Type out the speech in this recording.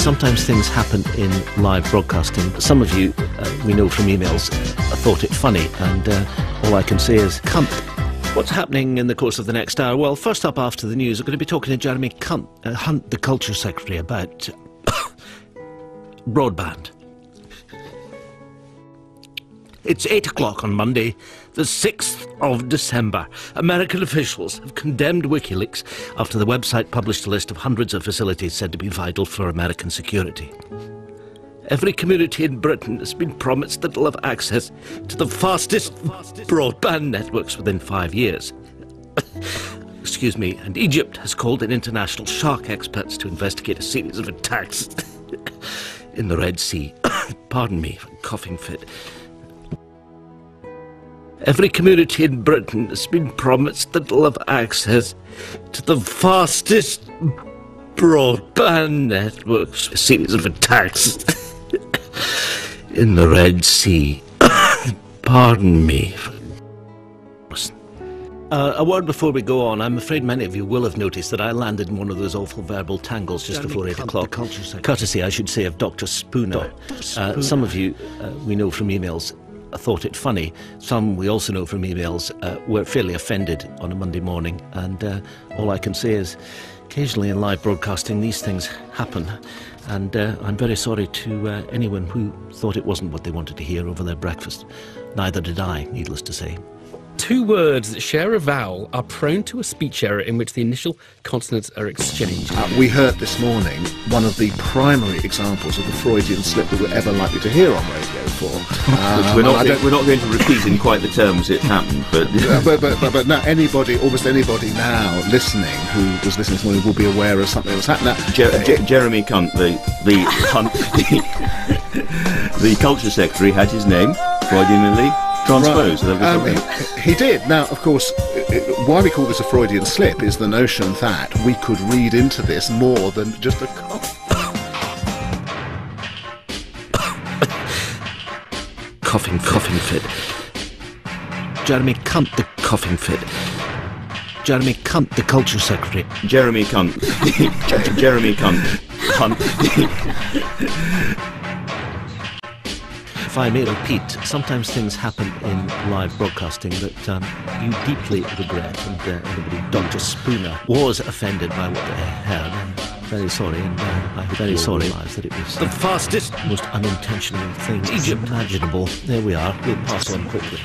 Sometimes things happen in live broadcasting. Some of you, we know from emails, thought it funny, and all I can say is cunt. What's happening in the course of the next hour? Well, first up after the news, we're going to be talking to Jeremy Hunt, the Culture Secretary, about broadband. It's 8 o'clock on Monday, the 6th of December. American officials have condemned WikiLeaks after the website published a list of hundreds of facilities said to be vital for American security. Every community in Britain has been promised that it'll have access to the fastest broadband networks within 5 years. Excuse me, and Egypt has called in international shark experts to investigate a series of attacks in the Red Sea. Pardon me for a coughing fit. Every community in Britain has been promised that it'll have access to the fastest broadband networks. A series of attacks in the Red Sea. Pardon me. A word before we go on. I'm afraid many of you will have noticed that I landed in one of those awful verbal tangles just before 8 o'clock. Courtesy, I should say, of Dr. Spooner. Some of you, we know from emails, thought it funny. Some, we also know from emails, were fairly offended on a Monday morning. And all I can say is, occasionally in live broadcasting, these things happen. And I'm very sorry to anyone who thought it wasn't what they wanted to hear over their breakfast. Neither did I, needless to say. Two words that share a vowel are prone to a speech error in which the initial consonants are exchanged. We heard this morning one of the primary examples of the Freudian slip that we're ever likely to hear on Radio 4. We're not going to repeat in quite the terms it happened, but... but now almost anybody now listening who was listening this morning will be aware of something that's happened. Jeremy Cunt, the Culture Secretary, had his name Freudianly transposed. Right. He did. Now, of course, why we call this a Freudian slip is the notion that we could read into this more than just a cough. Coughing fit. Jeremy Cunt, the coughing fit. Jeremy Cunt, the Culture Secretary. Jeremy Cunt. Jeremy Cunt. If I may repeat, sometimes things happen in live broadcasting that you deeply regret, and Dr. Spooner was offended by what they heard. I'm very sorry, and I'm very sorry that it was the fastest, most unintentional thing imaginable. There we are. We'll pass on quickly.